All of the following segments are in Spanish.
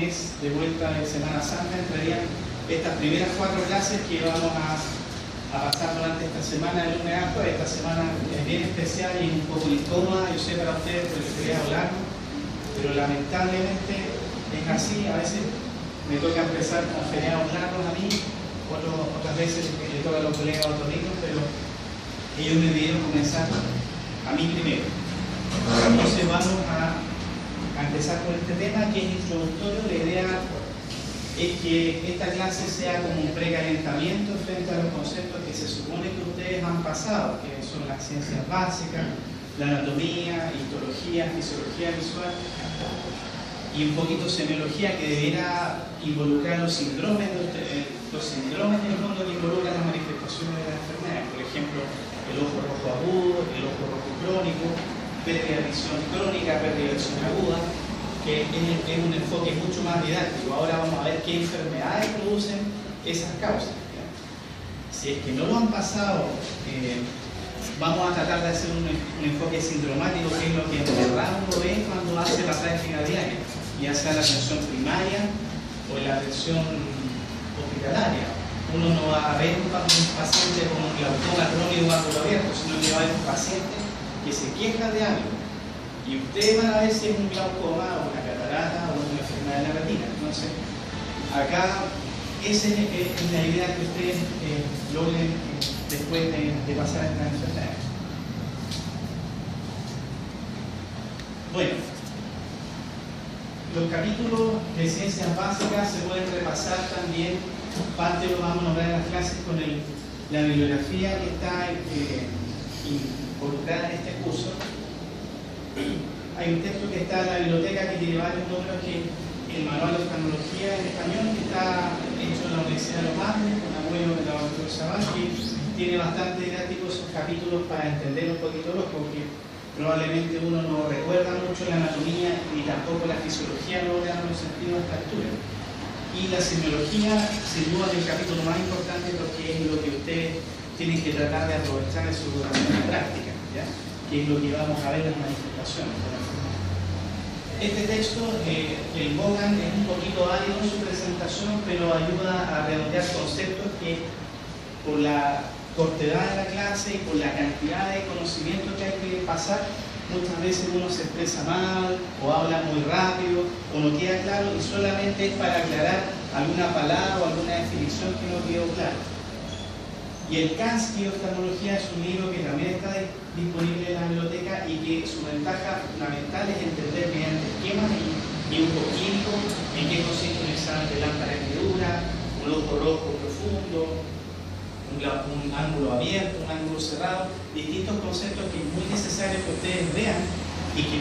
lunes, de vuelta de Semana Santa, entrarían estas primeras 4 clases que vamos a pasar durante esta semana, el lunes a jueves. Esta semana es bien especial y un poco incómoda, yo sé para ustedes, porque quería hablar, pero lamentablemente es así. A veces me toca empezar con feriados largos a mí, otras veces le toca a los colegas otorrinos, pero ellos me pidieron comenzar a mí primero. Entonces vamos a empezar con este tema que es introductorio. La idea es que esta clase sea como un precalentamiento frente a los conceptos que se supone que ustedes han pasado, que son las ciencias básicas, la anatomía, histología, fisiología visual y un poquito semiología, que debiera involucrar los síndromes en el fondo que involucran las manifestaciones de las enfermedades. Por ejemplo, el ojo rojo agudo, el ojo rojo crónico, pérdida de visión crónica, pérdida de visión aguda, que es un enfoque mucho más didáctico. Ahora vamos a ver qué enfermedades producen esas causas. Si es que no lo han pasado, vamos a tratar de hacer un enfoque sindromático, que es lo que en verdad uno ve cuando hace la práctica diaria, ya sea la atención primaria o la atención hospitalaria. Uno no va a ver un paciente con un glaucoma crónico o ángulo abierto, sino que va a ver un paciente que se queja de algo. Y ustedes van a ver si es un glaucoma o una catarata o una enfermedad de la retina. Entonces, acá esa es la idea que ustedes logren después de pasar esta enfermedad. Bueno, los capítulos de ciencias básicas se pueden repasar también. Parte lo vamos a nombrar en las clases con la bibliografía que está involucrada en este curso. Hay un texto que está en la biblioteca que tiene varios números, que el manual de oftalmología en español, que está hecho en la Universidad de Los Andes, con abuelo de la doctora Zabal, que tiene bastante didácticos esos capítulos para entender un poquito los, porque probablemente uno no recuerda mucho la anatomía ni tampoco la fisiología, no le dan los sentidos a esta altura. Y la semiología, sin duda, es el capítulo más importante, porque es lo que ustedes tienen que tratar de aprovechar en su práctica, ¿ya? Que es lo que vamos a ver en las manifestaciones. Este texto, el Bogan, es un poquito árido en su presentación, pero ayuda a redondear conceptos que, por la cortedad de la clase y por la cantidad de conocimiento que hay que pasar, muchas veces uno se expresa mal o habla muy rápido o no queda claro, y solamente es para aclarar alguna palabra o alguna definición que no quedó clara. Y el Kansky de oftalmología es un libro que también está disponible en la biblioteca y que su ventaja fundamental es entender mediante esquemas y un poquito en qué consiste un examen de lámpara hendidura, un ojo rojo profundo, un ángulo abierto, un ángulo cerrado, distintos conceptos que es muy necesario que ustedes vean y que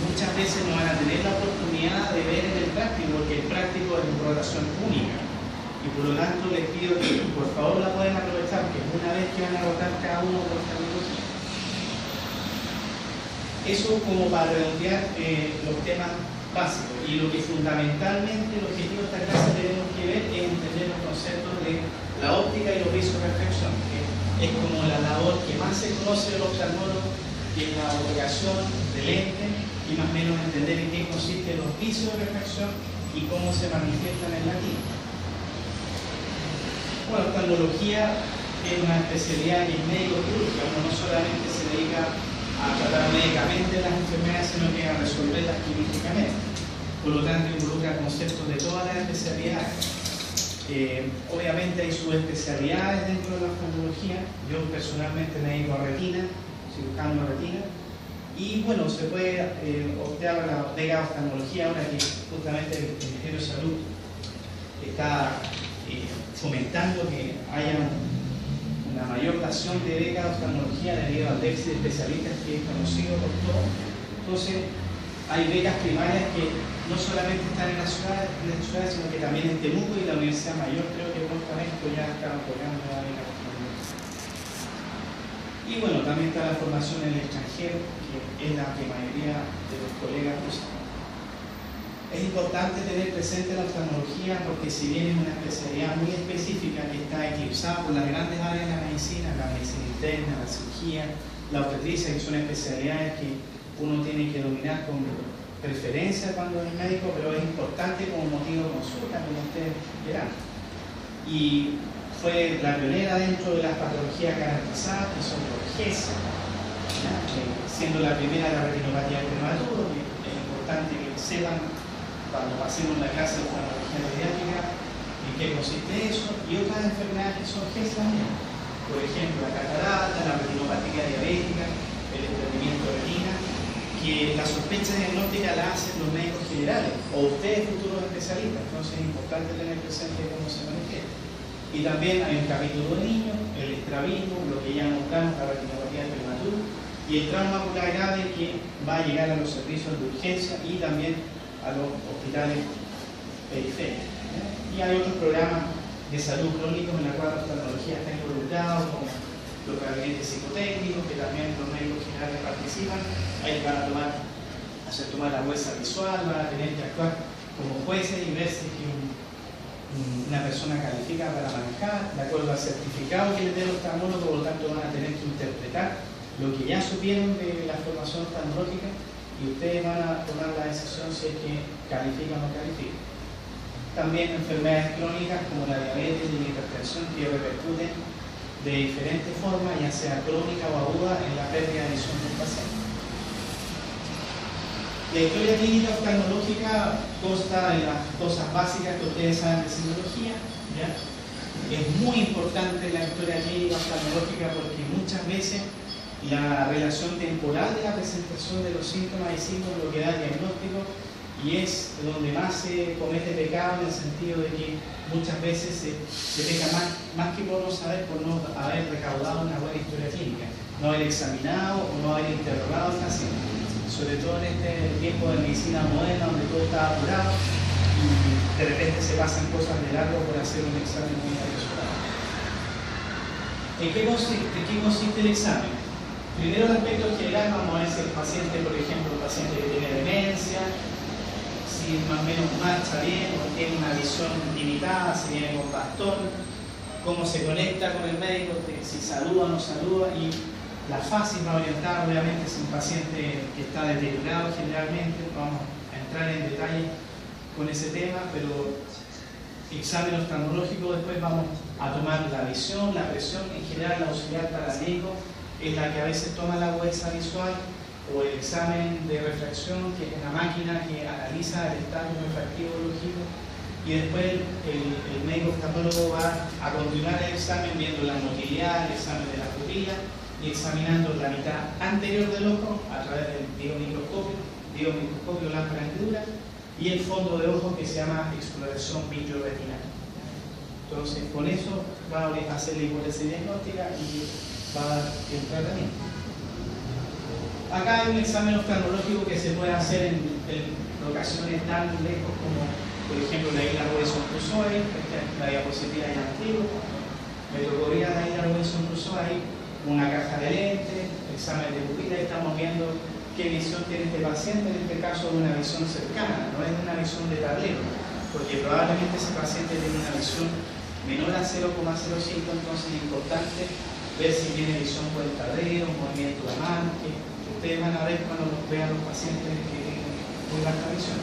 muchas veces no van a tener la oportunidad de ver en el práctico, porque el práctico es una rotación única. Y por lo tanto les pido que por favor la puedan aprovechar, que una vez que van a rotar cada uno por oftalmología. Eso como para redondear los temas básicos. Y lo que fundamentalmente el objetivo de esta clase tenemos que ver es entender los conceptos de la óptica y los vicios de reflexión, que es como la labor que más se conoce del oftalmólogo, que es la obligación del lente, y más o menos entender en qué consisten los vicios de reflexión y cómo se manifiestan en la tinta. Bueno, oftalmología es una especialidad que es médico-quirúrgica. Uno no solamente se dedica a tratar médicamente las enfermedades, sino que a resolverlas quirúrgicamente. Por lo tanto, involucra conceptos de todas las especialidades. Obviamente hay subespecialidades dentro de la oftalmología. Yo personalmente me dedico a retina, cirujano de retina. Y bueno, se puede optar a la beca de oftalmología ahora que justamente el Ministerio de Salud está fomentando que haya una mayor dación de becas de oftalmología debido al déficit de especialistas que es conocido por todos. Entonces, hay becas primarias que no solamente están en la ciudad, sino que también en Temuco, y la Universidad Mayor, creo que Puerto México ya está apoyando la beca de oftalmología. Y bueno, también está la formación en el extranjero, que es la que mayoría de los colegas usan. Es importante tener presente la oftalmología porque, si bien es una especialidad muy específica que está eclipsada por las grandes áreas de la medicina interna, la cirugía, la obstetricia, que son especialidades que uno tiene que dominar con preferencia cuando es médico, pero es importante como motivo este verano. Y fue la pionera dentro de las patologías garantizadas, que son los GES, siendo la primera la retinopatía del prematuro, que es importante que sepan cuando pasemos la clase de oftalmología pediátrica en qué consiste eso, y otras enfermedades que son GES también. Por ejemplo, la catarata, la retinopatía diabética, el desprendimiento de retina, que la sospecha diagnóstica la hacen los médicos generales o ustedes futuros especialistas, entonces es importante tener presente cómo se manifiesta. Y también hay un capítulo de niños, el estrabismo, lo que ya nombramos, la retinopatía del prematuro, y el trauma ocular grave que va a llegar a los servicios de urgencia y también a los hospitales periféricos. Y hay otros programas de salud crónicos en la cual la oftalmología está involucrada, como los gabinetes psicotécnicos, que también los médicos generales participan. Ahí van a hacer tomar la huesa visual, van a tener que actuar como jueces y ver si una persona califica para manejar, de acuerdo al certificado que les dé el oftalmólogo, por lo tanto van a tener que interpretar lo que ya supieron de la formación oftalmológica y ustedes van a tomar la decisión si es que califican o no califican. También enfermedades crónicas como la diabetes y la hipertensión que repercuten de diferentes formas, ya sea crónica o aguda, en la pérdida de visión del paciente. La historia clínica oftalmológica consta de las cosas básicas que ustedes saben de semiología, ¿ya? Es muy importante la historia clínica oftalmológica porque muchas veces la relación temporal de la presentación de los síntomas y signos lo que da el diagnóstico y es donde más se comete pecado en el sentido de que muchas veces se peca más que por no saber, por no haber recaudado una buena historia clínica, no haber examinado o no haber interrogado al paciente. Sobre todo en este tiempo de medicina moderna donde todo está apurado y de repente se pasan cosas de largo por hacer un examen muy apresurado. ¿En qué consiste el examen? Primero, el aspecto general, vamos a ver si el paciente, por ejemplo, el paciente que tiene demencia, si más o menos marcha bien o tiene una visión limitada, si viene con bastón, cómo se conecta con el médico, si saluda o no saluda, y la fase va a orientar obviamente si un paciente que está deteriorado generalmente, vamos a entrar en detalle con ese tema, pero examen oftalmológico, después vamos a tomar la visión, la presión, en general la auxiliar paramédico es la que a veces toma la huesa visual, o el examen de refracción, que es una máquina que analiza el estadio refractivo del ojo, y después el médico oftalmólogo va a continuar el examen viendo la motilidad, el examen de la pupila y examinando la mitad anterior del ojo a través del biomicroscopio lámpara hendidura y el fondo de ojo que se llama exploración vitreoretinal. Entonces, con eso va a hacer la hipótesis diagnóstica y va a dar el tratamiento. Acá hay un examen oftalmológico que se puede hacer en locaciones tan lejos como, por ejemplo, la isla Robinson Crusoe, la diapositiva ya antigua, metodología de la isla Robinson Crusoe, hay una caja de lentes, examen de pupila, y estamos viendo qué visión tiene este paciente, en este caso de una visión cercana, no es de una visión de tablero, porque probablemente ese paciente tiene una visión menor a 0,05, entonces es importante ver si tiene visión por el tablero, un movimiento de mano, que ustedes van a ver cuando vean los pacientes que tienen muy baja visión.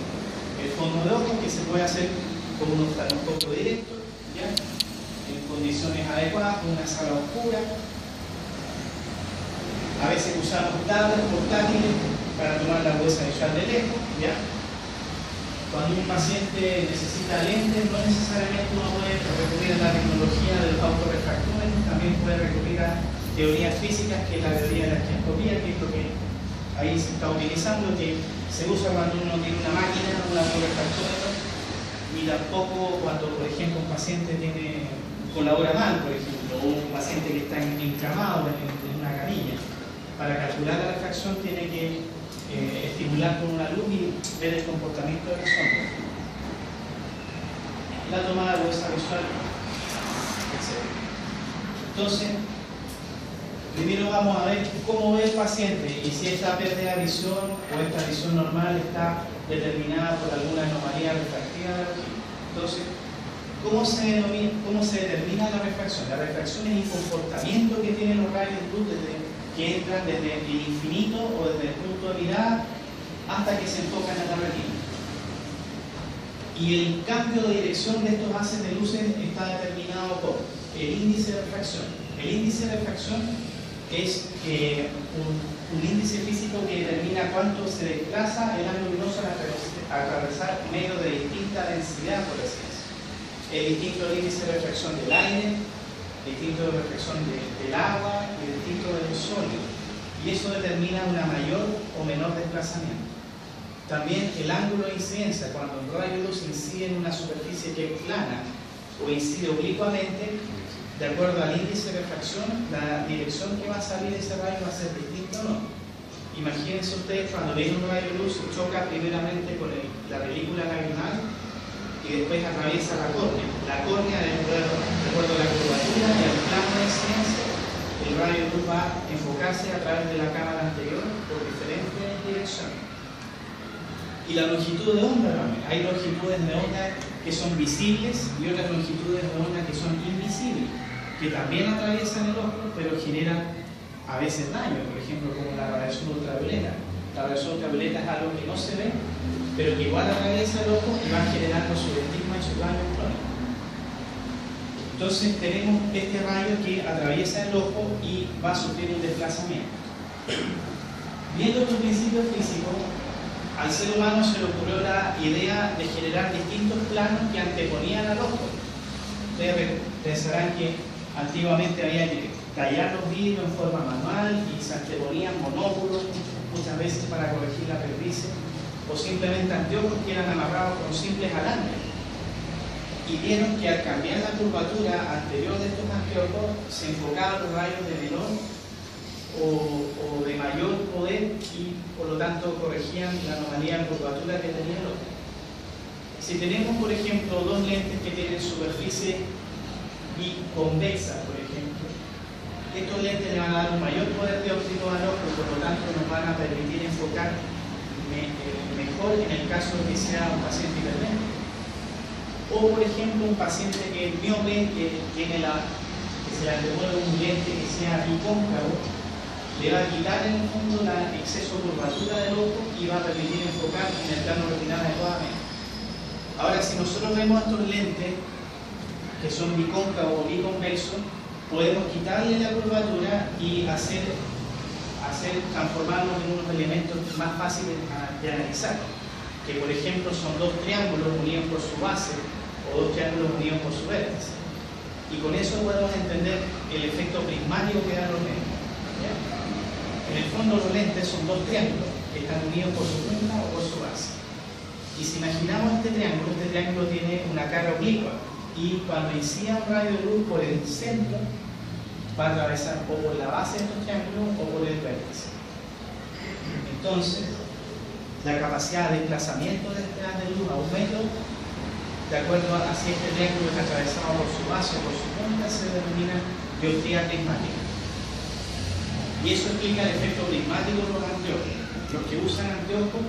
El fondo de ojo que se puede hacer con un oftalmoscopio directo, ¿ya? En condiciones adecuadas, con una sala oscura. A veces usamos tablas portátiles para tomar la huesa visual de lejos, ¿ya? Cuando un paciente necesita lentes, no necesariamente uno puede recurrir a la tecnología de los autorrefractores, también puede recurrir a teorías físicas, que es la teoría de la estereoscopía, que es lo que ahí se está utilizando, que se usa cuando uno tiene una máquina, un autorrefractómetro, y tampoco cuando, por ejemplo, un paciente colabora mal, por ejemplo, o un paciente que está encamado en una camilla. Para calcular la refracción tiene que estimular con una luz y ver el comportamiento de la sombra. La tomada de huesa visual, etc. Entonces, primero vamos a ver cómo ve el paciente y si esta pérdida de visión o esta visión normal está determinada por alguna anomalía refractiva de la retina. Entonces, ¿cómo se determina la refracción? La refracción es el comportamiento que tienen los rayos de luz que entran desde el infinito o desde el punto de mirada hasta que se enfocan en la retina. Y el cambio de dirección de estos haces de luces está determinado por el índice de refracción. El índice de refracción es un índice físico que determina cuánto se desplaza el haz luminoso al atravesar medios de distinta densidad, por así decirlo. Es distinto el índice de refracción del aire, distinto de refracción del agua y distinto del sólido. Y eso determina una mayor o menor desplazamiento. También el ángulo de incidencia, cuando un rayo de luz incide en una superficie que es plana o incide oblicuamente, de acuerdo al índice de refracción, la dirección que va a salir de ese rayo va a ser distinta o no. Imagínense ustedes cuando ven un rayo de luz y choca primeramente con la película lagrimosa y después atraviesa la córnea. La córnea, de acuerdo a la curvatura y al plano de incidencia, el rayo de luz va a enfocarse a través de la cámara anterior por diferentes direcciones. Y la longitud de onda también. Hay longitudes de onda que son visibles y otras longitudes de onda que son invisibles, que también atraviesan el ojo, pero generan a veces daño, por ejemplo, como la radiación ultravioleta. La radiación ultravioleta es algo que no se ve, pero que igual atraviesa el ojo y va generando su estigma y su daño crónico. Entonces tenemos este rayo que atraviesa el ojo y va a sufrir un desplazamiento. Viendo estos principios físicos, al ser humano se le ocurrió la idea de generar distintos planos que anteponían al ojo. Ustedes pensarán que antiguamente había que tallar los vidrios en forma manual y se anteponían monóculos muchas veces para corregir la presbicia, o simplemente anteojos que eran amarrados con simples alambres. Y vieron que al cambiar la curvatura anterior de estos anteojos se enfocaban los rayos de menor o de mayor poder y por lo tanto corregían la anomalía en curvatura que tenía el ojo. Si tenemos, por ejemplo, dos lentes que tienen superficie biconvexa, por ejemplo, estos lentes le van a dar un mayor poder dióptrico al ojo y por lo tanto nos van a permitir enfocar mejor en el caso de que sea un paciente hipermétrico. O, por ejemplo, un paciente que es miope, que se le antemueve un lente que sea bicóncavo, le va a quitar en el fondo el exceso de curvatura del ojo y va a permitir enfocar en el plano retinal adecuadamente. Ahora, si nosotros vemos estos lentes que son bicóncavos o biconvexos, podemos quitarle la curvatura y transformarlos en unos elementos más fáciles de analizar, que por ejemplo son dos triángulos unidos por su base o dos triángulos unidos por su vértice. Y con eso podemos entender el efecto prismático que dan los lentes. ¿Ya? En el fondo los lentes son dos triángulos que están unidos por su punta o por su base. Y si imaginamos este triángulo tiene una cara oblicua y cuando incida un rayo de luz por el centro va a atravesar o por la base de estos triángulos o por el vértice. Entonces, la capacidad de desplazamiento de este haz de luz a 1 metro, de acuerdo a si este triángulo está atravesado por su base o por su punta, se denomina dioptría prismática. Y eso explica el efecto prismático de los anteojos. Los que usan anteojos,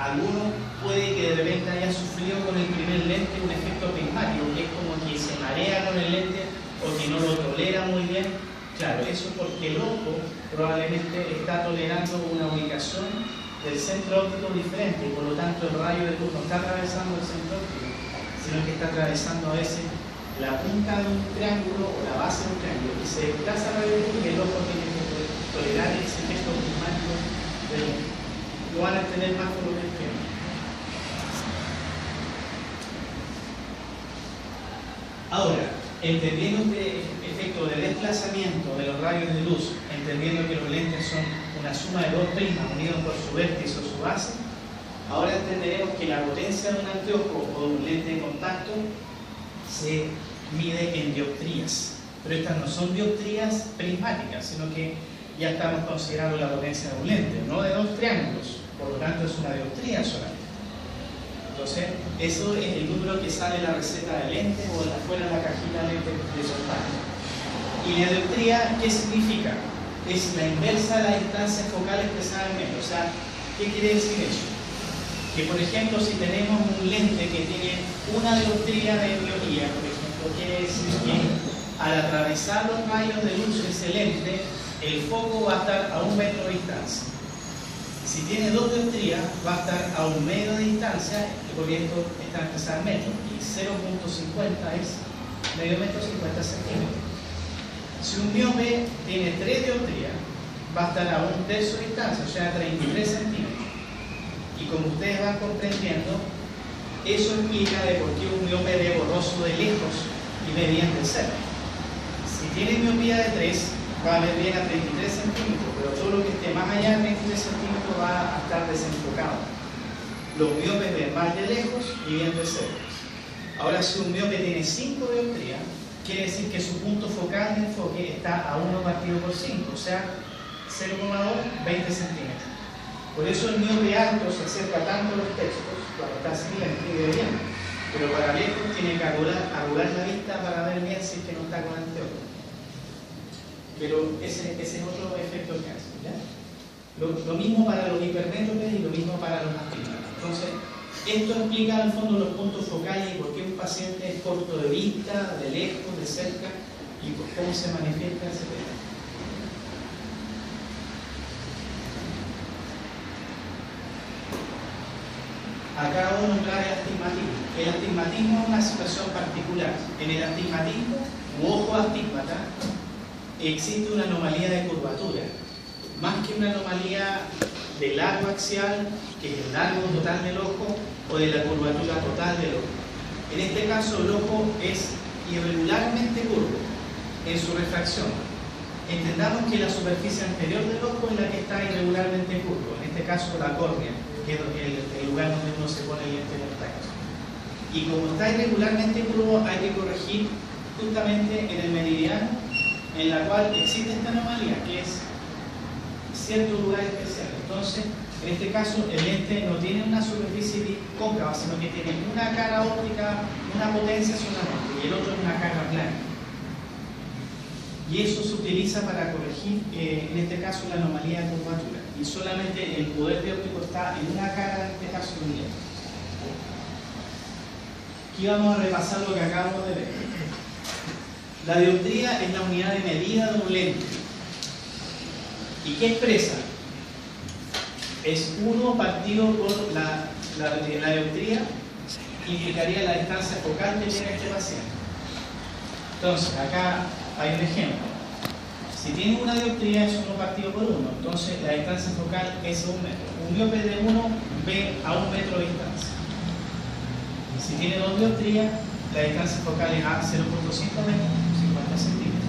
algunos puede que de repente hayan sufrido con el primer lente un efecto prismático, que es como que se marea con el lente o que no lo tolera muy bien. Claro, eso es porque el ojo probablemente está tolerando una ubicación del centro óptico diferente y por lo tanto el rayo de luz no está atravesando el centro óptico, sino que está atravesando a veces la punta de un triángulo o la base de un triángulo y se desplaza el rayo de luz y el ojo tiene que tolerar ese efecto prismático del ojo. Lo van a tener más por lo que entiendo. Ahora, entendiendo este efecto de desplazamiento de los rayos de luz, entendiendo que los lentes son una suma de dos prismas unidos por su vértice o su base, ahora entenderemos que la potencia de un anteojo o de un lente de contacto se mide en dioptrías. Pero estas no son dioptrías prismáticas, sino que ya estamos considerando la potencia de un lente, no de dos triángulos, por lo tanto es una dioptría solamente. Entonces, eso es el número que sale en la receta de lentes o afuera de la cajita de lentes de contacto. Y la dioptría, ¿qué significa? Es la inversa de la distancia focal expresada en metros. O sea, ¿qué quiere decir eso? Que por ejemplo, si tenemos un lente que tiene una dioptría de teoría, por ejemplo, quiere decir que al atravesar los rayos de luz de ese lente, el foco va a estar a 1 metro de distancia. Si tiene 2 dioptrías, va a estar a 1 medio de distancia, porque esto está empezado en metros, y 0.50 es medio metro, 50 centímetros. Si un miope tiene 3 dioptrías, va a estar a 1/3 de distancia, o sea, 33 centímetros. Y como ustedes van comprendiendo, eso explica de por qué un miope ve borroso de lejos y ve bien de cerca. Si tiene miopía de 3, va a ver bien a 33 centímetros, pero todo lo que esté más allá de 33 centímetros va a estar desenfocado. Los miopes ven más de lejos y bien de cerca. Ahora, si un miope tiene 5 dioptrías, quiere decir que su punto focal de enfoque está a 1 partido por 5, o sea, 0,2, 20 centímetros. Por eso el miope alto se acerca tanto a los textos cuando está sin lente y ve bien, pero para lejos tiene que arrugar la vista para ver bien si es que no está con anteojos. Pero ese es otro efecto que hace, ¿ya? Lo mismo para los hipermétropes y lo mismo para los astigmatas. Entonces, esto explica al fondo los puntos focales y por qué un paciente es corto de vista, de lejos, de cerca, y por cómo se manifiesta ese tema. Acá voy a nombrar el astigmatismo. El astigmatismo es una situación particular. En el astigmatismo, u ojo astígmata, existe una anomalía de curvatura. Más que una anomalía del largo axial, que es el largo total del ojo, o de la curvatura total del ojo. En este caso, el ojo es irregularmente curvo en su refracción. Entendamos que la superficie anterior del ojo es la que está irregularmente curvo, en este caso la córnea, que es el lugar donde uno se pone el lente de contacto. Y como está irregularmente curvo, hay que corregir justamente en el meridiano, en la cual existe esta anomalía, que es cierto lugar especial. Entonces, en este caso, el lente no tiene una superficie cóncava, sino que tiene una cara óptica, una potencia solamente, y el otro es una cara plana. Y eso se utiliza para corregir, en este caso, la anomalía de curvatura. Y solamente el poder dióptrico está en una cara, en este caso, de un lente. Aquí vamos a repasar lo que acabamos de ver. La dioptría es la unidad de medida de un lente. ¿Y qué expresa? Es 1 partido por la dioptría, implicaría la distancia focal que tiene este paciente. Entonces, acá hay un ejemplo. Si tiene una dioptría es 1 partido por 1, entonces la distancia focal es 1 metro. Un miope de 1 ve a 1 metro de distancia. Si tiene 2 dioptrías, la distancia focal es a 0.5 metros, 50 centímetros.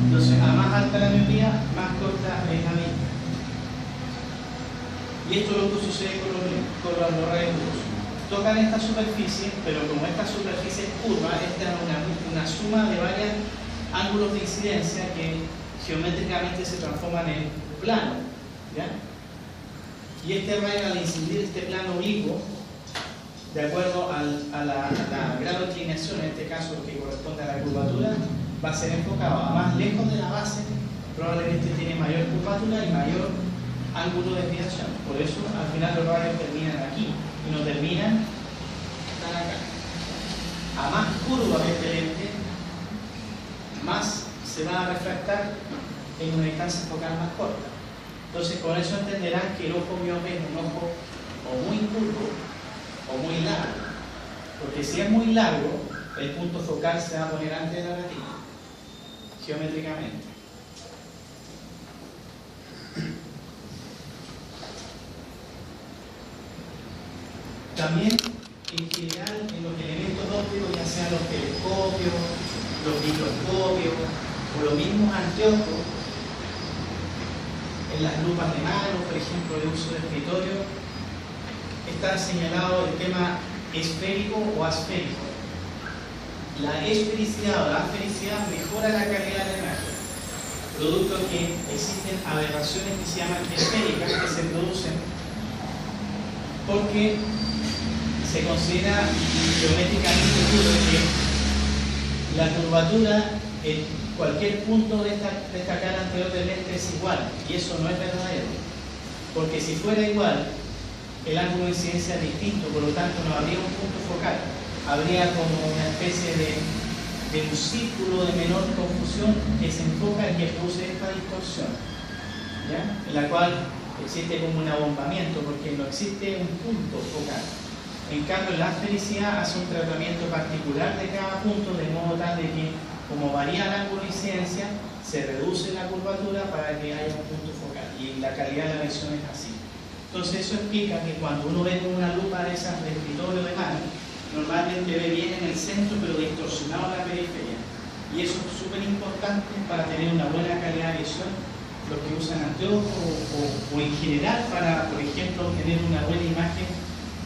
Entonces, a más alta la miopía, más corta es la vista. Y esto es lo que sucede con los rayos luz. Tocan esta superficie, pero como esta superficie es curva, esta es una suma de varios ángulos de incidencia que geométricamente se transforman en plano, ¿ya? Y este rayo, al incidir este plano oblicuo, de acuerdo a la grado de inclinación, en este caso que corresponde a la curvatura, va a ser enfocado a más lejos de la base, probablemente tiene mayor curvatura y mayor ángulo de desviación. Por eso, al final los rayos terminan aquí y no terminan tan acá. A más curva que este lente, más se va a refractar en una distancia focal más corta. Entonces, con eso entenderán que el ojo miope es un ojo o muy curvo o muy largo. Porque si es muy largo, el punto focal se va a poner antes de la retina, geométricamente. También, en general, en los elementos ópticos, ya sean los telescopios, los microscopios o los mismos anteojos, en las lupas de mano, por ejemplo, de uso de escritorio, está señalado el tema esférico o asférico. La esfericidad o la asfericidad mejora la calidad de la imagen, producto que existen aberraciones que se llaman esféricas, que se producen porque se considera geométricamente puro que la curvatura en cualquier punto de esta cara anterior del lente es igual, y eso no es verdadero, porque si fuera igual, el ángulo de incidencia es distinto, por lo tanto no habría un punto focal, habría como una especie de un círculo de menor confusión que se enfoca y que produce esta distorsión, ¿ya? En la cual existe como un abombamiento, porque no existe un punto focal. En cambio, la asfericidad hace un tratamiento particular de cada punto, de modo tal de que, como varía el ángulo de incidencia, se reduce la curvatura para que haya un punto focal, y la calidad de la visión es así. Entonces eso explica que cuando uno ve con una lupa de esas de escritorio de mano, normalmente ve bien en el centro, pero distorsionado en la periferia. Y eso es súper importante para tener una buena calidad de visión, los que usan anteojos o en general para, por ejemplo, tener una buena imagen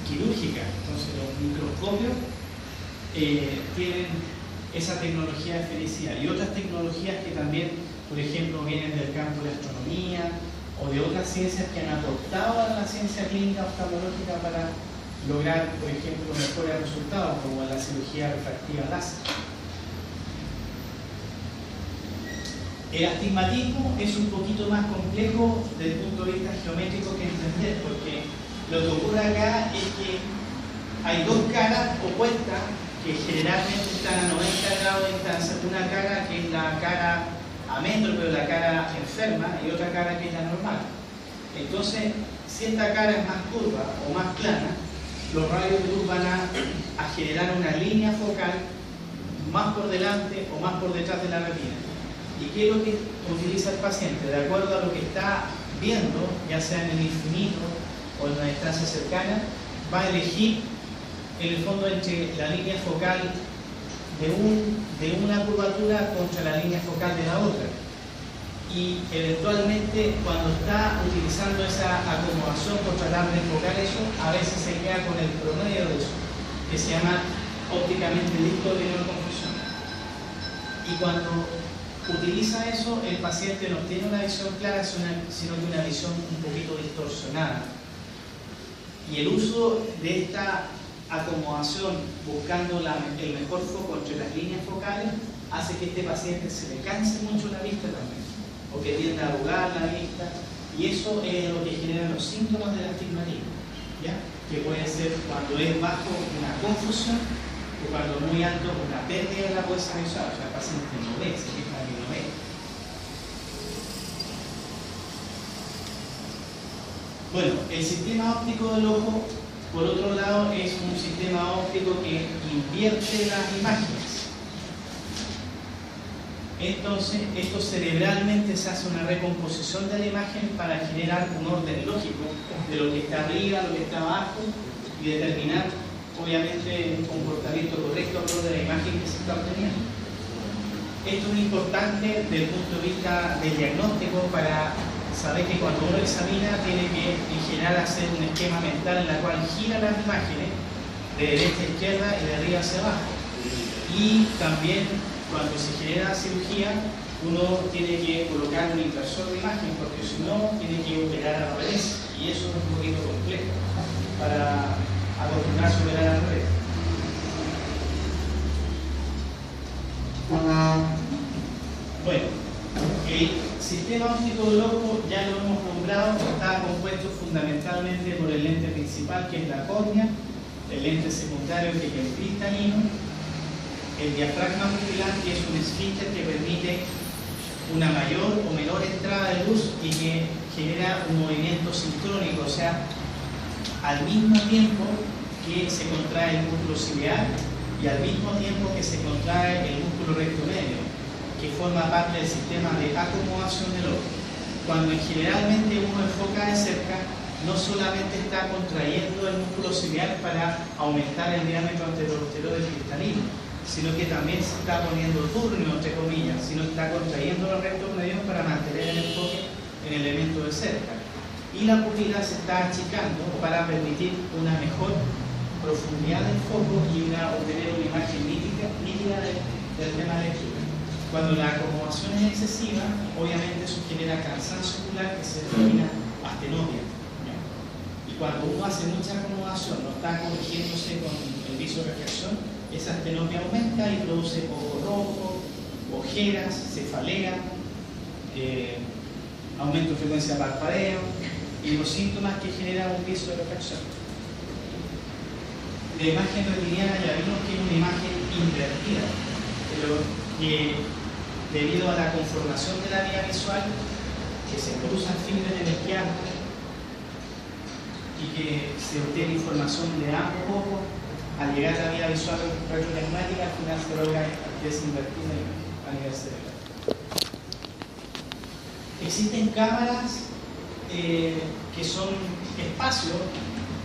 quirúrgica. Entonces los microscopios tienen esa tecnología de esfericidad y otras tecnologías que también, por ejemplo, vienen del campo de la astronomía o de otras ciencias que han aportado a la ciencia clínica oftalmológica para lograr, por ejemplo, mejores resultados, como la cirugía refractiva láser. El astigmatismo es un poquito más complejo desde el punto de vista geométrico que entender, porque lo que ocurre acá es que hay dos caras opuestas que generalmente están a 90 grados de distancia. Una cara que es la cara amétrope, la cara enferma, y otra cara que es la normal. Entonces, si esta cara es más curva o más plana, los rayos de luz van a generar una línea focal más por delante o más por detrás de la retina. ¿Y qué es lo que utiliza el paciente? De acuerdo a lo que está viendo, ya sea en el infinito o en una distancia cercana, va a elegir en el fondo entre la línea focal de una curvatura contra la línea focal de la otra. Y eventualmente, cuando está utilizando esa acomodación contra la línea focal, eso a veces se queda con el promedio de eso, que se llama ópticamente dicto de no confusión. Y cuando utiliza eso, el paciente no tiene una visión clara, sino que una visión un poquito distorsionada. Y el uso de esta acomodación, buscando el mejor foco entre las líneas focales, hace que este paciente se le canse mucho la vista también, o que tienda a arrugar la vista, y eso es lo que genera los síntomas del astigmatismo, ¿ya? Que puede ser cuando es bajo una confusión, o cuando es muy alto una pérdida de la fuerza visual, o sea, el paciente no ve, se queja de que no ve. Bueno, el sistema óptico del ojo, por otro lado, es un sistema óptico que invierte las imágenes. Entonces, esto cerebralmente se hace una recomposición de la imagen para generar un orden lógico de lo que está arriba, lo que está abajo, y determinar, obviamente, un comportamiento correcto acorde a la imagen que se está obteniendo. Esto es importante desde el punto de vista del diagnóstico para saber que cuando uno examina tiene que en general hacer un esquema mental en la cual gira las imágenes de derecha a izquierda y de arriba hacia abajo. Y también cuando se genera cirugía uno tiene que colocar un inversor de imagen, porque si no tiene que operar al revés, y eso es un poquito complejo para acostumbrarse a operar al revés. Bueno, el sistema óptico del ojo, ya lo hemos nombrado, está compuesto fundamentalmente por el lente principal, que es la córnea, el lente secundario, que es el cristalino, el diafragma pupilar, que es un esfínter que permite una mayor o menor entrada de luz y que genera un movimiento sincrónico, o sea, al mismo tiempo que se contrae el músculo ciliar y al mismo tiempo que se contrae el músculo recto medio, que forma parte del sistema de acomodación del ojo. Cuando generalmente uno enfoca de cerca, no solamente está contrayendo el músculo ciliar para aumentar el diámetro anterior-posterior del cristalino, sino que también se está poniendo turnio, entre comillas, sino que está contrayendo los rectos medios para mantener el enfoque en el elemento de cerca. Y la pupila se está achicando para permitir una mejor profundidad del foco y obtener una imagen nítida del tema de lectura. Cuando la acomodación es excesiva, obviamente eso genera cansancio ocular que se denomina astenopia. Y cuando uno hace mucha acomodación, no está corrigiéndose con el viso de reflexión, esa astenopia aumenta y produce ojo rojo, ojeras, cefalea, aumento de frecuencia de parpadeo y los síntomas que genera un viso de reflexión. La imagen retiniana ya vimos que es una imagen invertida, pero que debido a la conformación de la vía visual, que se cruzan fibras en el izquierdo y que se obtiene información de ambos ojos. Al llegar a la vía visual retrotecmática, al final se logra desinvertir a nivel cerebral. Existen cámaras que son espacios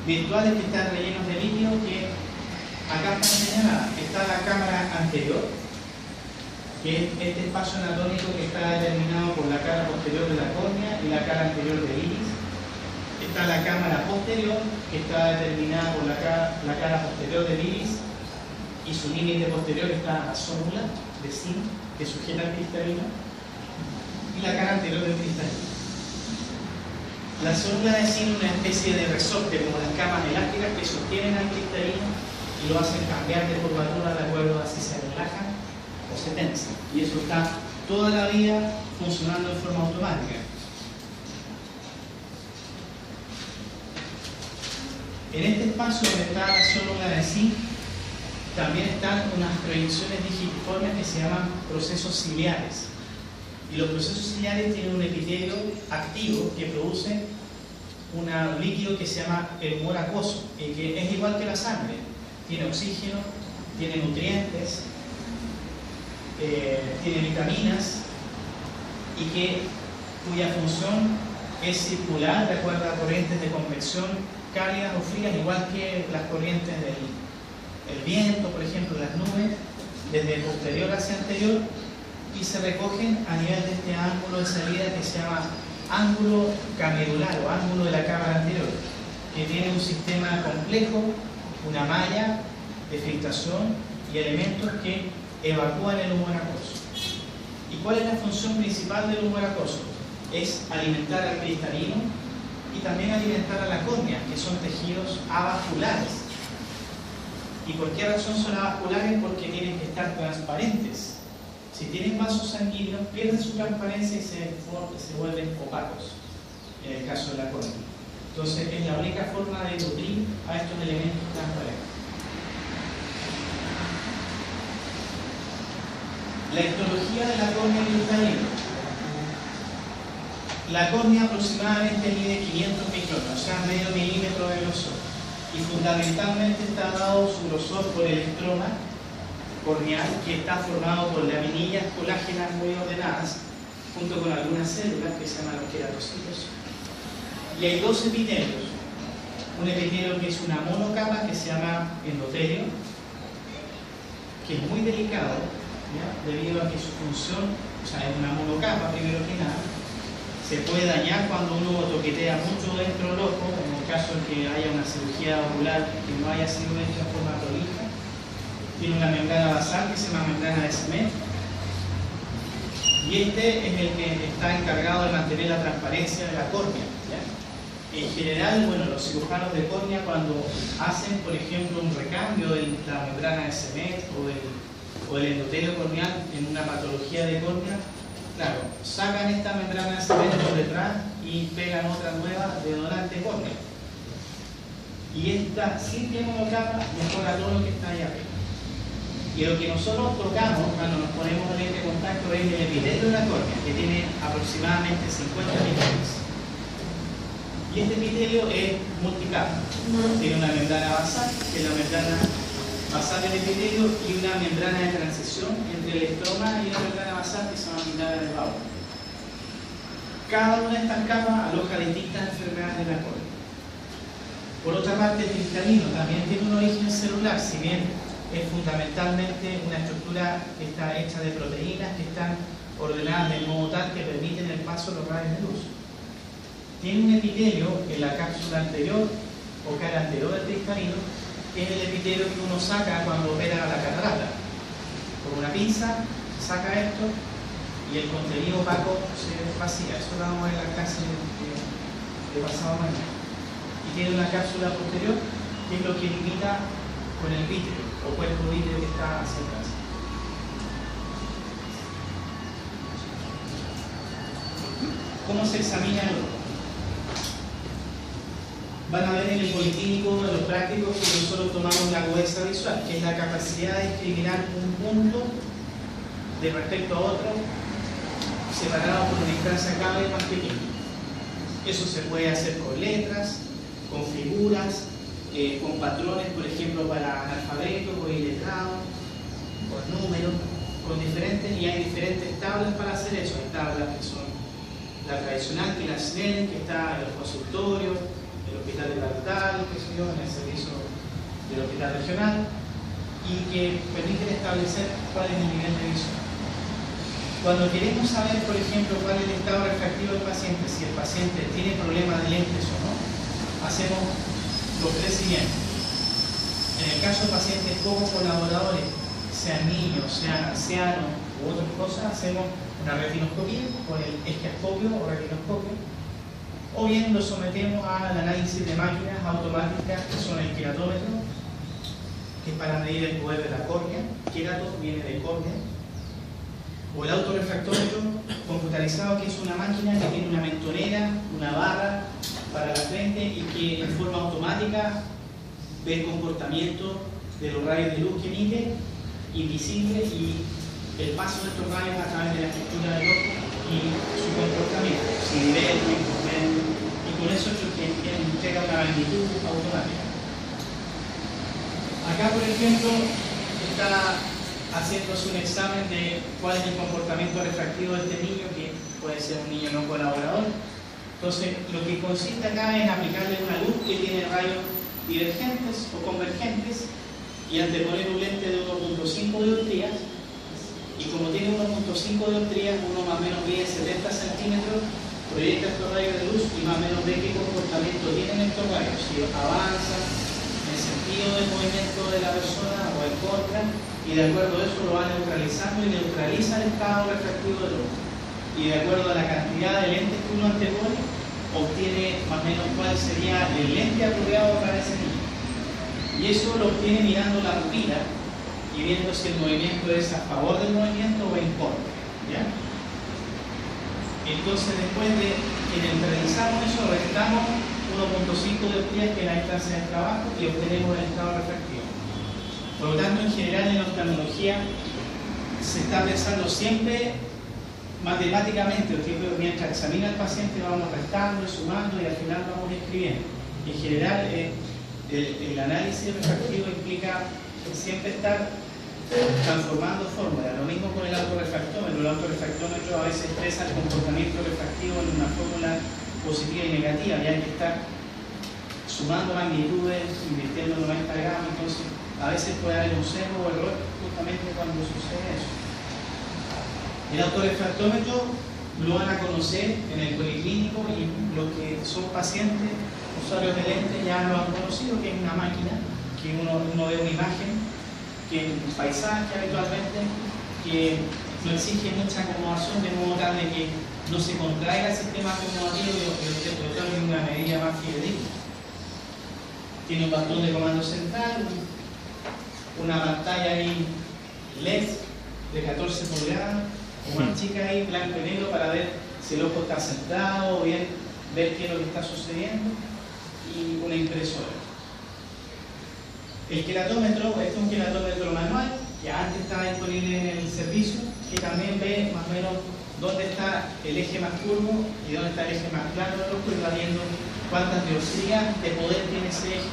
virtuales que están rellenos de líquido, que acá están señaladas. Está la cámara anterior, que es este espacio anatómico que está determinado por la cara posterior de la córnea y la cara anterior del iris. Está la cámara posterior, que está determinada por la cara posterior del iris, y su límite posterior está la zónula de zinc, que sujeta al cristalino, y la cara anterior del cristalino. La zónula de zinc es una especie de resorte, como las camas elásticas que sostienen al cristalino y lo hacen cambiar de curvatura de acuerdo a si se relajan o se tensan. Y eso está toda la vida funcionando de forma automática. En este espacio donde está la zónula de zinc, también están unas proyecciones digitiformes que se llaman procesos ciliares. Y los procesos ciliares tienen un epitelio activo que produce un líquido que se llama el humor acuoso, que es igual que la sangre. Tiene oxígeno, tiene nutrientes, tiene vitaminas, y cuya función es circular de acuerdo a corrientes de convección cálidas o frías, igual que las corrientes del viento, por ejemplo, las nubes, desde posterior hacia anterior, y se recogen a nivel de este ángulo de salida que se llama ángulo camedular o ángulo de la cámara anterior, que tiene un sistema complejo, una malla de filtración y elementos que evacúan el humor acuoso. ¿Y cuál es la función principal del humor acuoso? Es alimentar al cristalino y también alimentar a la córnea, que son tejidos avasculares. ¿Y por qué razón son avasculares? Porque tienen que estar transparentes. Si tienen vasos sanguíneos, pierden su transparencia y se vuelven opacos, en el caso de la córnea. Entonces, es la única forma de nutrir a estos elementos transparentes. La histología de la córnea cristalina. La córnea aproximadamente mide 500 micrones, o sea, medio milímetro de grosor, y fundamentalmente está dado su grosor por el estroma corneal, que está formado por laminillas colágenas muy ordenadas, junto con algunas células que se llaman los queratocitos. Y hay dos epitelios. Un epitelio que es una monocapa que se llama endotelio, que es muy delicado, ¿ya? Debido a que su función, o sea, es una monocapa primero que nada, se puede dañar cuando uno toquetea mucho dentro del ojo, en el caso de que haya una cirugía ocular que no haya sido hecha de forma prolija. Tiene una membrana basal que se llama membrana de cemento, y este es el que está encargado de mantener la transparencia de la córnea, ¿ya? En general, bueno, los cirujanos de córnea, cuando hacen, por ejemplo, un recambio de la membrana de cemento o el endotelio corneal en una patología de córnea, claro, sacan esta membrana de cemento por detrás y pegan otra nueva de donante córnea. Y esta simple monocapa mejora todo lo que está ahí arriba. Y lo que nosotros tocamos cuando nos ponemos en este contacto es el epitelio de la córnea, que tiene aproximadamente 50 micrones. Y este epitelio es multicapa. Tiene una membrana basal, que es la membrana basal del epitelio, y una membrana de transición entre el estroma y la membrana basal, que se llama membrana de Bauer. Cada una de estas capas aloja distintas enfermedades de la córnea. Por otra parte, el cristalino también tiene un origen celular, si bien es fundamentalmente una estructura que está hecha de proteínas que están ordenadas de modo tal que permiten el paso de los rayos de luz. Tiene un epitelio en la cápsula anterior o cara anterior del cristalino, que es el epitelio que uno saca cuando opera la catarata. Con una pinza se saca esto y el contenido opaco se vacía. Eso lo vamos a ver en la clase de pasado mañana. Y tiene una cápsula posterior, que es lo que limita con el vítreo o cuerpo vítreo que está hacia atrás. ¿Cómo se examina el ojo? Van a ver en el policlínico, en los prácticos, que nosotros tomamos la agudeza visual, que es la capacidad de discriminar un punto de respecto a otro, separado por una distancia cada vez más pequeña. Eso se puede hacer con letras, con figuras, con patrones, por ejemplo, para analfabetos o iletrados, con números, con diferentes, y hay diferentes tablas para hacer eso. Hay tablas que son la tradicional, que es la Snellen, que está en los consultorios, en el hospital departamental, que se dio en el servicio del hospital regional, y que permiten establecer cuál es el nivel de visión. Cuando queremos saber, por ejemplo, cuál es el estado refractivo del paciente, si el paciente tiene problemas de lentes o no, hacemos los tres siguientes. En el caso de pacientes poco colaboradores, sean niños, sean ancianos u otras cosas, hacemos una retinoscopía con el esquiascopio o retinoscopio, o bien lo sometemos al análisis de máquinas automáticas que son el queratómetro, que es para medir el poder de la córnea. Querato viene de córnea. O el autorrefractómetro computarizado, que es una máquina que tiene una mentonera, una barra para la frente y que en forma automática ve el comportamiento de los rayos de luz que emite, invisible, y el paso de estos rayos a través de la estructura del ojo y su comportamiento, si nivel, y con eso entrega una magnitud automática. Acá, por ejemplo, está haciéndose un examen de cuál es el comportamiento refractivo de este niño, que puede ser un niño no colaborador. Entonces, lo que consiste acá es aplicarle una luz que tiene rayos divergentes o convergentes y anteponer un lente de 1.5 dioptrías, y como tiene 1.5 dioptrías, uno más o menos mide 70 centímetros, proyecta estos rayos de luz y más o menos ve qué comportamiento tienen estos rayos, si avanzan en el sentido del movimiento de la persona o en contra, y de acuerdo a eso lo va neutralizando y neutraliza el estado refractivo del ojo. Y de acuerdo a la cantidad de lentes que uno antepone, obtiene más o menos cuál sería el lente apropiado para ese niño. Y eso lo obtiene mirando la pupila y viendo si el movimiento es a favor del movimiento o en contra, ¿ya? Entonces, después de que neutralizamos eso, restamos 1.5 dioptrías, que es la distancia del trabajo, y obtenemos el estado refractivo. Por lo tanto, en general en la oftalmología se está pensando siempre matemáticamente, mientras examina al paciente vamos restando y sumando y al final vamos escribiendo. En general, el análisis refractivo implica siempre estar transformando fórmulas. Lo mismo con el autorrefractómetro. El autorrefractómetro a veces expresa el comportamiento refractivo en una fórmula positiva y negativa, y hay que estar sumando magnitudes, invirtiendo 90 gramos, entonces a veces puede haber un sesgo o error justamente cuando sucede eso. El autorrefractómetro lo van a conocer en el policlínico, y los que son pacientes, usuarios de lentes, ya lo han conocido, que es una máquina que uno ve una imagen, que es un paisaje habitualmente, que no exige mucha acomodación, de modo tal de que no se contraiga el sistema acomodativo y otorgue una medida más fidedigna. Tiene un bastón de comando central, una pantalla ahí LED de 14 pulgadas, una chica ahí blanco y negro para ver si el ojo está centrado o bien ver qué es lo que está sucediendo, y una impresora. El queratómetro, este es un queratómetro manual que antes estaba disponible en el servicio, que también ve más o menos dónde está el eje más curvo y dónde está el eje más plano del ojo, y va viendo cuántas dioptrías de poder tiene ese eje.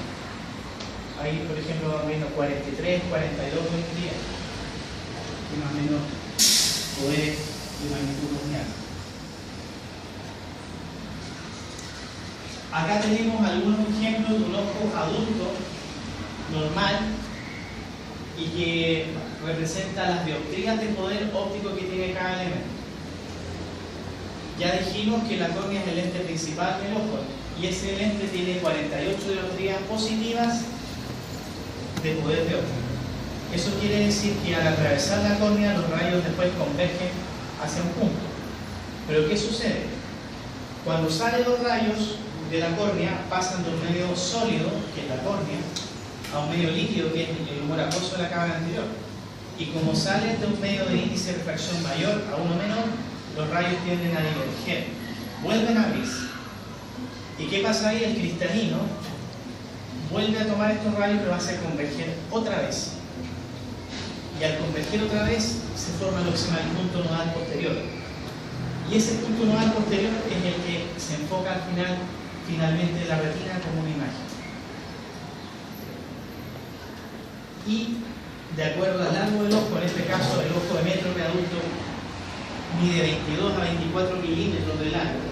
Ahí, por ejemplo, va viendo 43, 42 dioptrías, y más o menos poderes de magnitud lineal. Acá tenemos algunos ejemplos de un ojo adulto normal y que representa las dioptrías de poder óptico que tiene cada elemento. Ya dijimos que la córnea es el lente principal del ojo, y ese lente tiene 48 dioptrías positivas de poder de óptico. Eso quiere decir que al atravesar la córnea los rayos después convergen hacia un punto. Pero ¿qué sucede? Cuando salen los rayos de la córnea, pasan de un medio sólido, que es la córnea, a un medio líquido, que es el humor acuoso de la cámara anterior. Y como salen de un medio de índice de refracción mayor a uno menor, los rayos tienden a diverger, vuelven a abrirse. ¿Y qué pasa ahí? El cristalino vuelve a tomar estos rayos, pero hace converger otra vez. Y al converger otra vez se forma lo que se llama el punto nodal posterior. Y ese punto nodal posterior es el que se enfoca al final finalmente la retina como una imagen. Y de acuerdo al largo del ojo, en este caso el ojo de metro de adulto mide 22 a 24 milímetros de largo.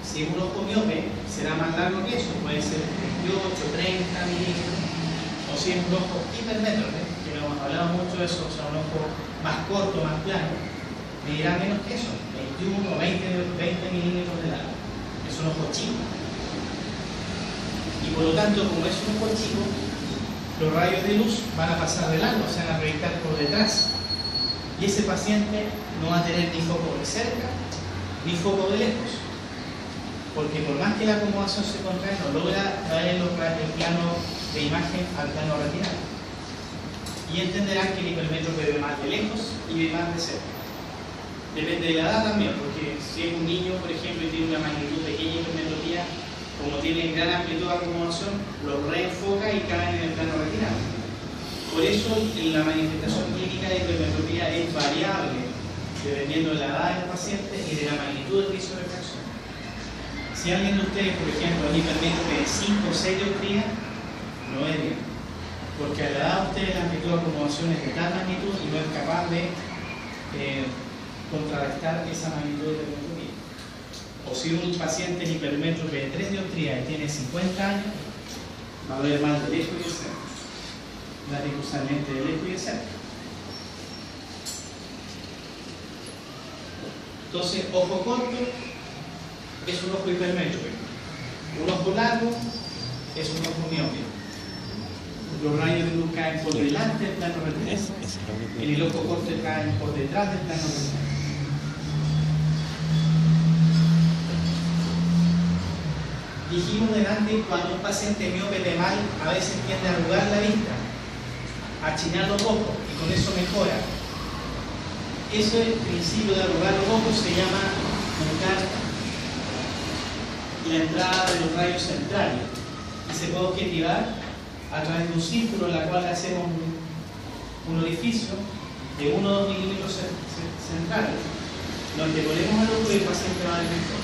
Si es un ojo miope, será más largo que eso, puede ser 28, 30 milímetros. O si es un ojo hipermétrope, que no hemos hablado mucho de eso, o sea, un ojo más corto, más plano, medirá menos que eso, 21 o 20 milímetros de largo. Es un ojo chico. Y por lo tanto, como es un ojo chico, los rayos de luz van a pasar de largo, se van a proyectar por detrás. Y ese paciente no va a tener ni foco de cerca, ni foco de lejos. Porque por más que la acomodación se contrae, no logra traer el plano de imagen al plano retinal. Y entenderán que el hipermétrope ve más de lejos y ve más de cerca. Depende de la edad también, porque si es un niño, por ejemplo, y tiene una magnitud pequeña de hipermetropía, como tiene gran amplitud de acomodación, los reenfoca y caen en el plano retinal. Por eso la manifestación clínica de hipermetropía es variable, dependiendo de la edad del paciente y de la magnitud del viso de refracción. Si alguien de ustedes, por ejemplo, es hipermétrope de 5 o 6 dioptrías, no es bien. Porque a la edad de ustedes la amplitud de acomodación es de tal magnitud y no es capaz de contrarrestar esa magnitud de hipermetropía. O si un paciente es hipermétrope de 3 dioptrías y tiene 50 años, va a ver más de lejos y de cerca. Laticusalmente de lejos y de cerca. Entonces, ojo corto es un ojo hipermétrope. Un ojo largo es un ojo miope. Los rayos de luz caen por delante del plano retinal. En el ojo corto caen por detrás del plano retinal. Dijimos delante, cuando un paciente miope ve mal, a veces tiende a arrugar la vista, a achinar los ojos, y con eso mejora. Ese principio de arrugar los ojos se llama buscar la entrada de los rayos centrales, y se puede objetivar a través de un círculo en la cual hacemos un orificio de 1 o 2 milímetros centrales, donde ponemos al ojo y el paciente va a ver mejor.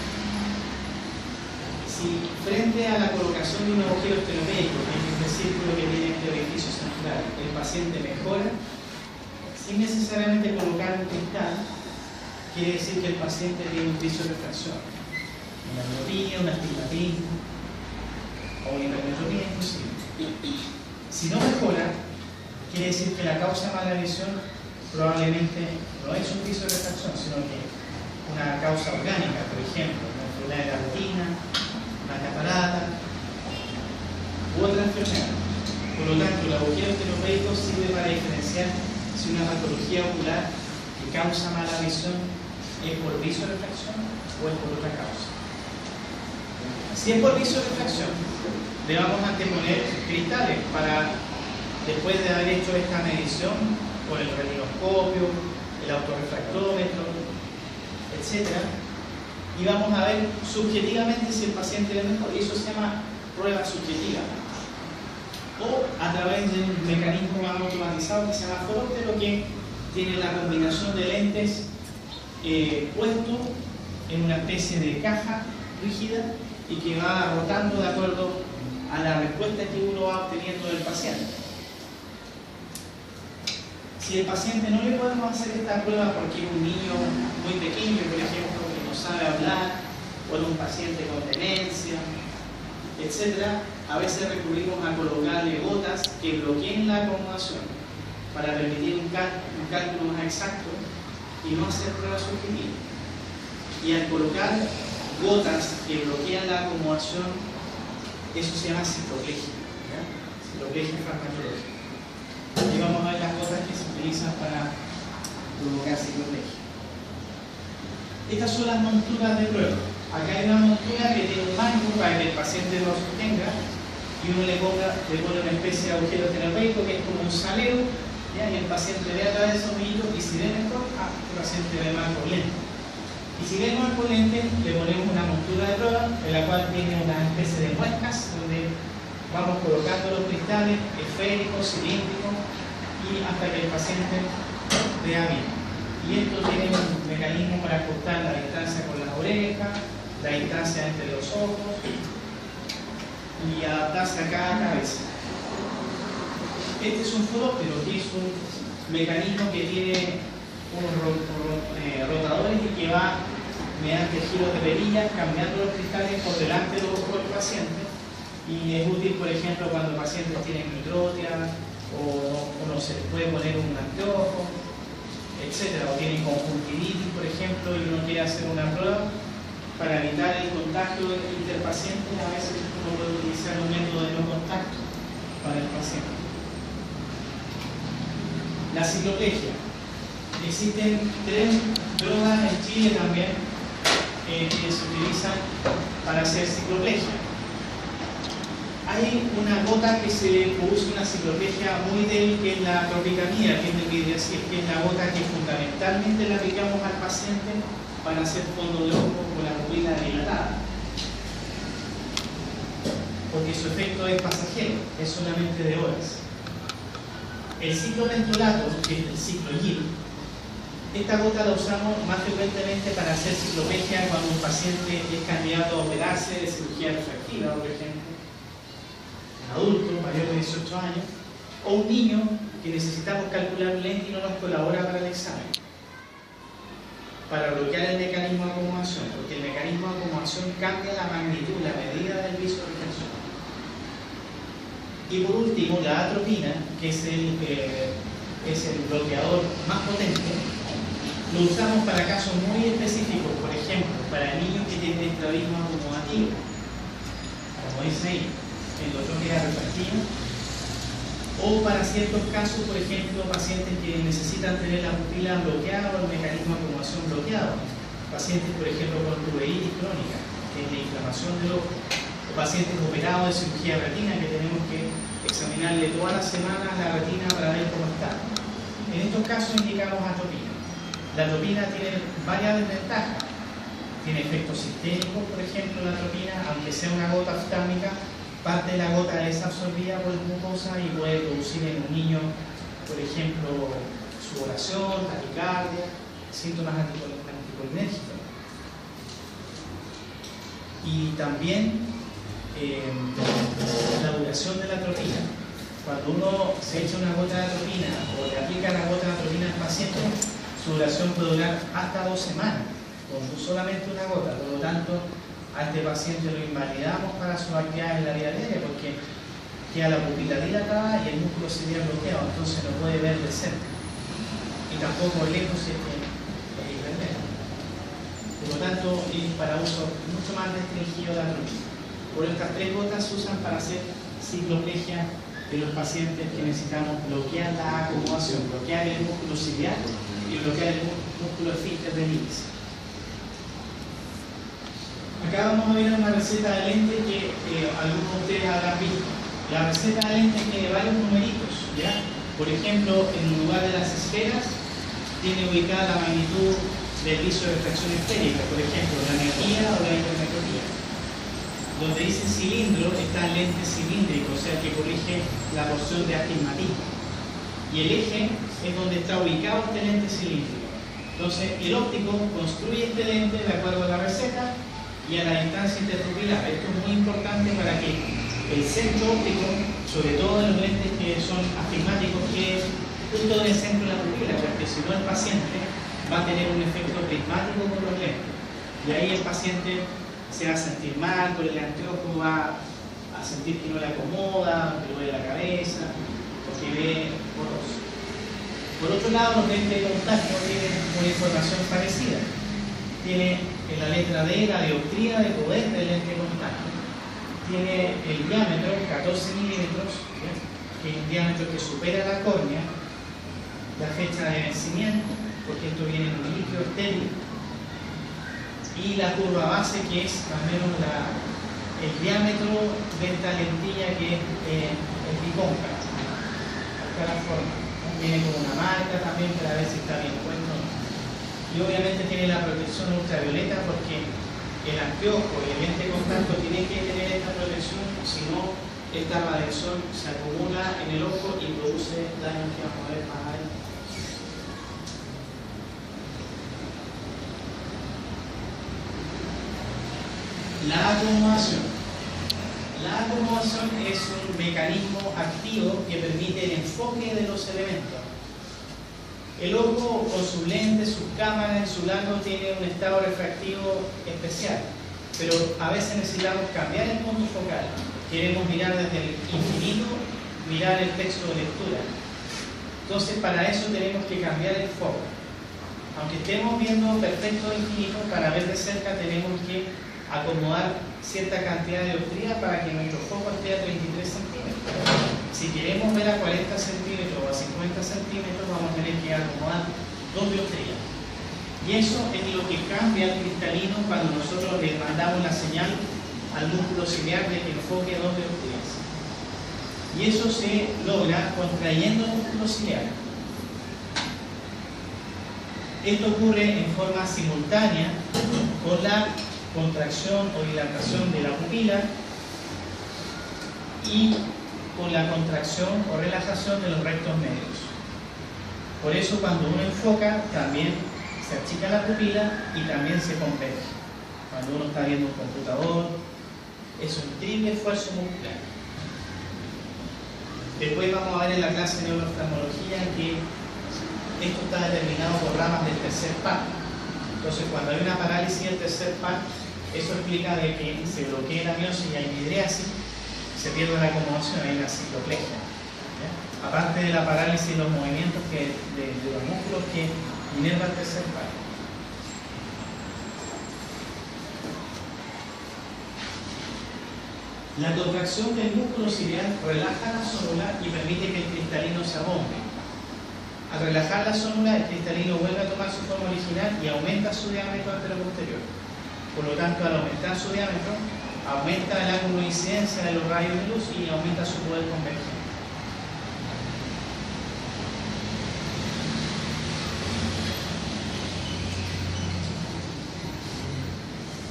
Si frente a la colocación de un agujero estereométrico, que es este círculo que tiene este orificio central, el paciente mejora, sin necesariamente colocar un cristal, quiere decir que el paciente tiene un viso de refracción, una miopía, un astigmatismo o una hipermetropía inclusive. Si no mejora, quiere decir que la causa de mala visión probablemente no es un viso de refracción, sino que una causa orgánica, por ejemplo, una enfermedad de la retina, una catarata u otra enfermedad. Por lo tanto, el agujero estereométrico sirve para diferenciar si una patología ocular que causa mala visión es por viso de refracción o es por otra causa. Si es por viso de refracción, le vamos a anteponer cristales para, después de haber hecho esta medición con el retinoscopio, el autorrefractómetro, etc., y vamos a ver subjetivamente si el paciente ve mejor, y eso se llama prueba subjetiva. O a través de un mecanismo más automatizado que se llama foróptero, que tiene la combinación de lentes puesto en una especie de caja rígida y que va rotando de acuerdo a la respuesta que uno va obteniendo del paciente. Si el paciente no le podemos hacer esta prueba porque es un niño muy pequeño, por ejemplo, que no sabe hablar, o es un paciente con demencia, etc., a veces recurrimos a colocarle gotas que bloqueen la acomodación para permitir un cálculo más exacto y no hacer pruebas subjetivas. Y al colocar gotas que bloquean la acomodación, eso se llama cicloplegia, cicloplegia farmacológica. Aquí vamos a ver las gotas que se utilizan para provocar cicloplegia. Estas son las monturas de prueba. Acá hay una montura que tiene un mango para que el paciente lo sostenga y uno le pone una especie de agujero terapéutico que es como un salero, ¿ya? Y el paciente ve a través de esos hillos y si ve mejor, el paciente ve más por lente. Y si ve más por lente, le ponemos una montura de prueba en la cual tiene una especie de muescas donde vamos colocando los cristales esféricos, cilíndricos y hasta que el paciente vea bien. Y esto tiene un mecanismo para ajustar la distancia con las orejas, la distancia entre los ojos y adaptarse a cada cabeza. Este es un fotóptero, que es un mecanismo que tiene unos rotadores y que va mediante giros de perillas cambiando los cristales por delante de los ojos del paciente, y es útil, por ejemplo, cuando pacientes tienen microtia o no se les puede poner un anteojo, etcétera, o tienen conjuntivitis, por ejemplo, y uno quiere hacer una prueba para evitar el contagio interpaciente. A veces uno puede utilizar un método de no contacto para el paciente. La cicloplegia. Existen 3 drogas en Chile también que se utilizan para hacer cicloplegia. Hay una gota que se produce una cicloplegia muy débil, que es la tropicamida, que es la gota que fundamentalmente la aplicamos al paciente para hacer fondo de ojo con la pupila dilatada, porque su efecto es pasajero, es solamente de horas. El ciclomentolato, que es el ciclogil, esta gota la usamos más frecuentemente para hacer cicloplegia cuando un paciente es candidato a operarse de cirugía refractiva, por ejemplo, un adulto mayor de 18 años, o un niño que necesitamos calcular un lente y no nos colabora para el examen, para bloquear el mecanismo de acomodación, porque el mecanismo de acomodación cambia la magnitud, la medida del viso reflexión. Y por último, la atropina, que es el bloqueador más potente. Lo usamos para casos muy específicos, por ejemplo, para niños que tienen estrabismo acomodativo, como dice ahí, endotropia refractiva, o para ciertos casos, por ejemplo, pacientes que necesitan tener la pupila bloqueada o el mecanismo de acomodación bloqueado, pacientes, por ejemplo, con uveitis crónica, que es la inflamación del ojo, o pacientes operados de cirugía retina, que tenemos que examinarle todas las semanas la retina para ver cómo está. En estos casos indicamos atropina. La atropina tiene varias desventajas. Tiene efectos sistémicos, por ejemplo, la atropina, aunque sea una gota oftálmica, parte de la gota es absorbida por la mucosa y puede producir en un niño, por ejemplo, sudoración, taquicardia, síntomas anticolinérgicos. Y también la duración de la atropina. Cuando uno se echa una gota de atropina o le aplica la gota de atropina al paciente, su duración puede durar hasta 2 semanas, con solamente una gota. Por lo tanto, a este paciente lo invalidamos para sus actividades en la vida diaria, porque queda la pupila dilatada y el músculo sería bloqueado, entonces no puede ver de cerca. Y tampoco lejos si es que es hipermedia. Por lo tanto, es para uso mucho más restringido de atropina. Por estas 3 gotas se usan para hacer cicloplegia de los pacientes que necesitamos bloquear la acomodación, bloquear el músculo ciliar y bloquear el músculo esfínter del índice. Acá vamos a ver una receta de lente que algunos de ustedes habrán visto. La receta de lente tiene varios numeritos, ¿ya? Por ejemplo, en lugar de las esferas, tiene ubicada la magnitud del viso de refracción esférica, por ejemplo, la miopía o la hipermetropía. Donde dice cilindro está el lente cilíndrico, o sea, que corrige la porción de astigmatismo. Y el eje es donde está ubicado este lente cilíndrico. Entonces, el óptico construye este lente de acuerdo a la receta y a la distancia interpupilar. Esto es muy importante para que el centro óptico, sobre todo en los lentes que son astigmáticos, quede justo en el centro de la pupila, porque si no el paciente va a tener un efecto prismático con los lentes. Y ahí el paciente se va a sentir mal, con el anteojo va a sentir que no le acomoda, que le duele la cabeza, porque ve borroso. Por otro lado, los lentes de contacto tienen una información parecida. Tiene en la letra D la dioptría de poder del lente de contacto. Tiene el diámetro, 14 milímetros, que es un diámetro que supera la córnea, la fecha de vencimiento, porque esto viene en un líquido estéril, y la curva base, que es más o menos el diámetro de esta lentilla, que es bicóncava. Acá la forma, ¿no? Viene con una marca también para ver si está bien puesto. Y obviamente tiene la protección ultravioleta, porque el anteojo y el lente de contacto tienen que tener esta protección, si no, esta radiación se acumula en el ojo y produce daños que vamos a ver más adelante. La acomodación. La acomodación es un mecanismo activo que permite el enfoque de los elementos. El ojo con sus lentes, sus cámaras y su largo tiene un estado refractivo especial, pero a veces necesitamos cambiar el punto focal. Queremos mirar desde el infinito, mirar el texto de lectura. Entonces para eso tenemos que cambiar el foco. Aunque estemos viendo perfecto el infinito, para ver de cerca tenemos que acomodar cierta cantidad de dioptrías para que nuestro foco esté a 33 centímetros. Si queremos ver a 40 centímetros o a 50 centímetros, vamos a tener que acomodar 2 dioptrías. Y eso es lo que cambia el cristalino cuando nosotros le mandamos la señal al músculo ciliar de que enfoque 2 dioptrías. Y eso se logra contrayendo el músculo ciliar. Esto ocurre en forma simultánea con la contracción o dilatación de la pupila y con la contracción o relajación de los rectos medios. Por eso cuando uno enfoca también se achica la pupila y también se converge. Cuando uno está viendo un computador es un triple esfuerzo muscular. Después vamos a ver en la clase de neurooftalmología que esto está determinado por ramas del tercer par. Entonces cuando hay una parálisis del tercer par, eso explica de que se bloquea la miosis y hay midriasis, se pierde la acomodación, hay una cicloplegia. Aparte de la parálisis y los movimientos de los músculos que inervan el tercer par. La contracción del músculo ciliar relaja la zónula y permite que el cristalino se abombe. Al relajar la zónula, el cristalino vuelve a tomar su forma original y aumenta su diámetro anteroposterior. Por lo tanto, al aumentar su diámetro, aumenta el ángulo de incidencia de los rayos de luz y aumenta su poder convergente.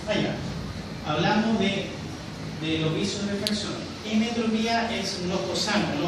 Allá, hablamos de los vicios de refracción. Hemetropía es un ojo sano,